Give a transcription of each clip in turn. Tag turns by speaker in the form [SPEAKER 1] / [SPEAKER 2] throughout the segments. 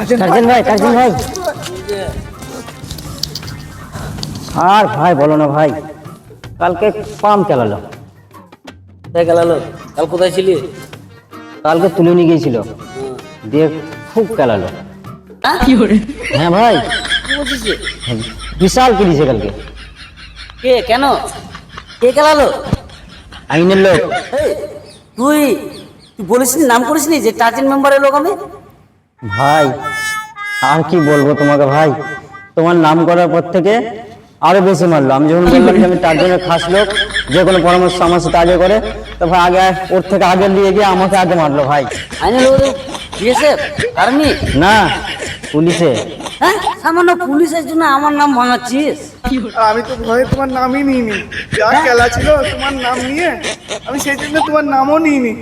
[SPEAKER 1] ভাই আর ভাই বলো না ভাই, কালকে পাম্প চালালো।
[SPEAKER 2] কোথায় গেলালো? কাল কোথায় ছিলি?
[SPEAKER 1] কালকে তুলে নিয়ে গিয়েছিল, দিয়ে খুব চালালো। হ্যাঁ ভাই,
[SPEAKER 2] কি বলছিস?
[SPEAKER 1] বিশাল কিনেছে কালকে।
[SPEAKER 2] কে? কেন? কে গেলালো?
[SPEAKER 1] আইনের লোক।
[SPEAKER 2] তুই তুই বলিসনি, নাম করিসনি যে টার্জেন মেম্বারের লোক আমি?
[SPEAKER 1] ভাই আর কি বলবো তোমাকে ভাই, তোমার নাম করার পর থেকে আরো বেশি মারলো। আমি যখন বললাম যে আমি তার জন্য খাস লোক, যে কোনো পরামর্শ আমার সাথে আগে করে, তো ভাই আগে ওর থেকে আগে নিয়ে গিয়ে আমাকে আগে মারলো ভাই।
[SPEAKER 2] আইনের লোক? BSF, army?
[SPEAKER 1] না, পুলিশে।
[SPEAKER 2] হ্যাঁ, সামান্য পুলিশের জন্য আমার নাম ভাঙাচ্ছিস?
[SPEAKER 3] আমি তো ভয়ে তোমার নামই নিইনি, যা খেলা ছিল তোমার নাম নিয়ে আমি সেই জন্য তোমার নামও নিইনি।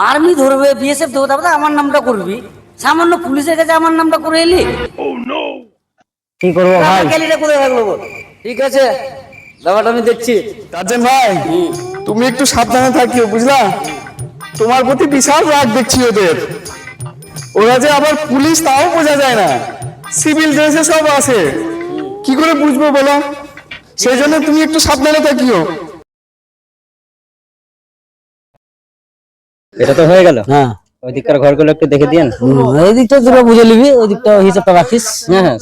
[SPEAKER 2] আর্মি ধরবে, বিএসএফ ধরবে, তারপরে আমার নামটা করবি? সামান্য পুলিশের কাছে আমার নামটা করে এলি?
[SPEAKER 1] কি করবো ভাই?
[SPEAKER 2] ক্যালিটা করে রাখলো বল। ঠিক আছে, ব্যাপারটা আমি দেখছি।
[SPEAKER 3] টার্জেন ভাই, তুমি একটু সাবধানে থাকিও, বুঝলা? তোমার প্রতি বিশাল রাগ দেখছি ওদের। ওরা যে আবার পুলিশ তাও বোঝা যায় না, সিভিল ড্রেসে সব আছে, কি করে বুঝবো বলো? সেই জন্য তুমি একটু সাবধানে থাকিও।
[SPEAKER 1] এটা তো হয়ে গেল।
[SPEAKER 2] হ্যাঁ,
[SPEAKER 1] ওই দিককার ঘরগুলো একটু দেখে দিয়েন।
[SPEAKER 2] এই দিকটা তোরা বুঝে নিবি, ওই দিকটা হিসাবটা রাখিস।
[SPEAKER 1] হ্যাঁ হ্যাঁ,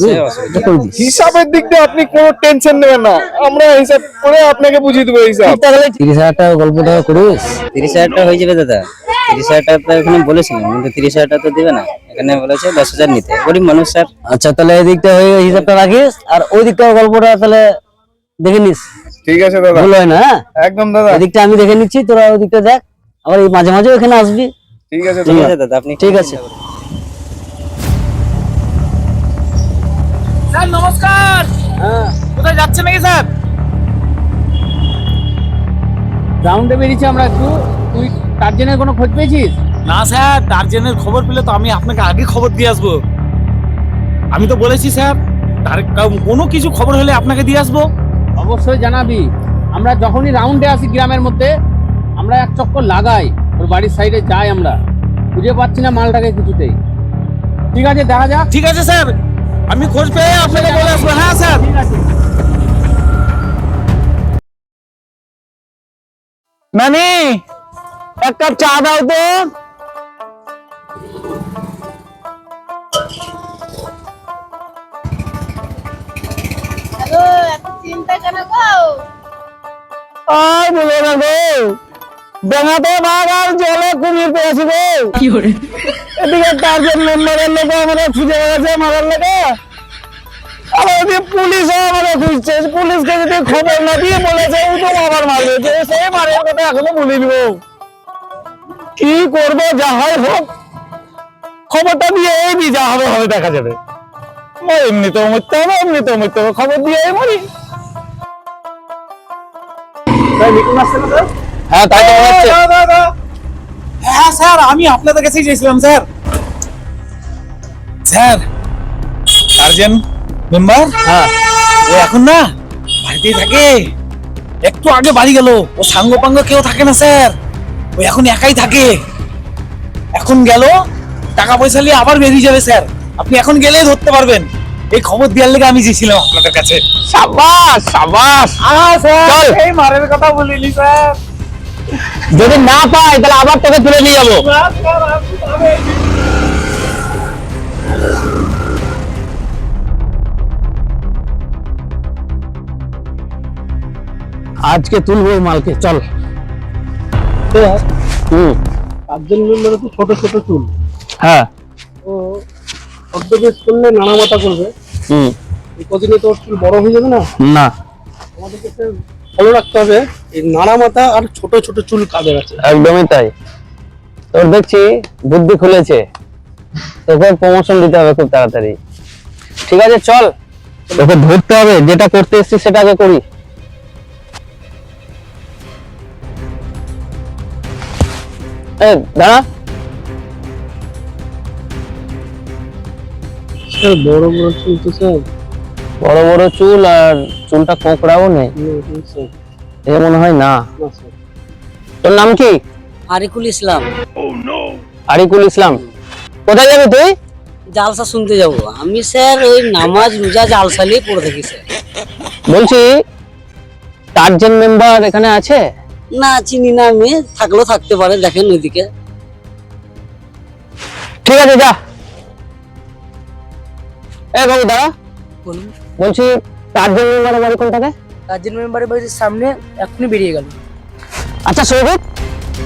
[SPEAKER 3] হিসাবের দিক দিয়ে আপনি কোনো টেনশন নেবেন না, আমরা হিসাব করে আপনাকে বুঝিয়ে দেবো হিসাব।
[SPEAKER 1] 30,000 টাকা গল্পটা করিস। 30,000 টাকা হয়ে যাবে দাদা। 30,000 টাকা তো এখানে বলেছিলাম, কিন্তু 30,000 টাকা তো দিবে না, এখানে বলেছে 10,000 নিতে। গরিব মানুষ স্যার।
[SPEAKER 2] আচ্ছা, তাহলে এই দিকটা হয়ে হিসাবটা রাখিস, আর ওই দিকটা গল্পটা তাহলে দেখে নিস।
[SPEAKER 3] ঠিক আছে দাদা,
[SPEAKER 2] ভুল হয় না। হ্যাঁ,
[SPEAKER 3] একদম দাদা।
[SPEAKER 2] এই দিকটা আমি দেখে নিচ্ছি, তোরা ওই দিকটা দেখ, আবার এই মাঝে মাঝে এখানে আসবি।
[SPEAKER 3] ঠিক আছে
[SPEAKER 1] ঠিক
[SPEAKER 3] দাদা।
[SPEAKER 1] আছে দাদা, আপনি
[SPEAKER 2] ঠিক আছে।
[SPEAKER 4] স্যার নমস্কার। কোথায় যাচ্ছে নাকি স্যার?
[SPEAKER 5] রাউন্ডে বেরিয়েছি আমরা একটু। তুই টার্জেনের কোনো খোঁজ পেয়েছিস?
[SPEAKER 4] না স্যার, টার্জেনের খবর পেলে তো আমি আপনাকে আগে খবর দিয়ে আসবো। আমি তো বলেছি স্যার, তার কোনো কিছু খবর হলে আপনাকে দিয়ে আসবো।
[SPEAKER 5] অবশ্যই জানাবি। আমরা যখনই রাউন্ডে আসি গ্রামের মধ্যে, আমরা এক চক্কর লাগাই, ওর বাড়ির সাইডে যাই, আমরা খুঁজে পাচ্ছি না মালটাকে কিছুতেই। ঠিক আছে, দেখা যাক।
[SPEAKER 4] ঠিক আছে স্যার, আমি খোঁজ পেয়ে আপনাকে বলে আসবো। হ্যাঁ স্যার।
[SPEAKER 5] ঠিক আছে।
[SPEAKER 3] নানি, এক কাপ চা দাও তো।
[SPEAKER 6] চিন্তা কেন গো?
[SPEAKER 3] আর বলো না গো, ডেঙাতে বাঘ আর জলে কুমির পেয়েছি গো। এদিকে টার্জেন মেম্বারের লোক আমরা খুঁজে গেছে মারার লেগে, আর ওদিকে পুলিশও আমরা খুঁজছে। পুলিশকে যদি খবর না দিয়ে বলেছে ও তো আবার মারবে, যে সেই মারের কথা এখনো বলে দিব। কি করবো, যা হয় হোক, খবরটা দিয়ে এই যা হবে হবে দেখা যাবে। এমনিতেও মরতে হবে, এমনিতেও মরতে হবে, খবর দিয়ে মরি।
[SPEAKER 1] হ্যাঁ, তাই তো হচ্ছে।
[SPEAKER 4] হ্যাঁ স্যার, আমি আপনাদের কাছেই চেয়েছিলাম স্যার। স্যার, টার্জেন মেম্বার,
[SPEAKER 1] হ্যাঁ,
[SPEAKER 4] ও এখন না বাড়িতেই থাকে। একটু আগে বাড়ি গেল, ও সাঙ্গ পাঙ্গ কেউ থাকে না স্যার, ও এখন একাই থাকে। এখন গেল, টাকা পয়সা নিয়ে আবার বেরিয়ে যাবে স্যার। আপনি এখন গেলেই ধরতে পারবেন। এই খবর দেওয়ার লেগে আমি গেছিলাম আপনাদের কাছে।
[SPEAKER 3] সাবাস সাবাস।
[SPEAKER 4] স্যার, এই মারের কথা বলিনি স্যার।
[SPEAKER 1] যদি না পাই তাহলে আবার তোকে তুলে নিয়ে যাবো।
[SPEAKER 3] আজকে তুলবো এই মালকে, চল।
[SPEAKER 5] টার্জেন মেম্বারে তো ছোট ছোট চুল,
[SPEAKER 3] হ্যাঁ,
[SPEAKER 5] ও অর্ধবেশ করলে নানা মাথা করবে। এই কদিনে তোর চুল বড় হয়ে যাবে না?
[SPEAKER 3] না,
[SPEAKER 5] আমাদেরকে ফলো রাখতে হবে এই নানা মাথা আর ছোট ছোট চুল কাদের আছে।
[SPEAKER 1] একদমই তাই। তোর দেখছি বুদ্ধি খুলেছে, তোকে প্রমোশন দিতে হবে খুব তাড়াতাড়ি। ঠিক আছে চল, তোকে ধরতে হবে, যেটা করতে এসেছিস সেটা আগে করি। দাঁড়া,
[SPEAKER 5] বড় বড় চুল তো স্যার।
[SPEAKER 1] বড় বড় চুল আর চুলটা কোঁকড়াও নেই, এ মনে হয় না। তোর নাম কি?
[SPEAKER 2] আরিকুল ইসলাম।
[SPEAKER 1] আরিকুল ইসলাম। কোথায় যাবি তুই?
[SPEAKER 2] জালসা শুনতে যাব? আমি স্যার ওই নামাজ রোজা জালসালেই পড়ে থাকি স্যার।
[SPEAKER 3] বলছি টার্জেন মেম্বার এখানে আছে?
[SPEAKER 2] না চিনি না আমি, থাকলেও থাকতে পারে, দেখেন ওইদিকে।
[SPEAKER 3] ঠিক আছে যা। এ বাবু দাঁড়া,
[SPEAKER 2] বলুন।
[SPEAKER 3] বলছি টার্জেন মেম্বারের বাড়ি কোনটাতে?
[SPEAKER 2] কাজের মেম্বারের বাড়ির সামনে, এখনই বেরিয়ে গেল।
[SPEAKER 3] আচ্ছা সৌভিক,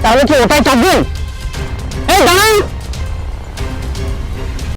[SPEAKER 3] তাহলে কি ওটাই টার্জেন? এই দাঁড়ান।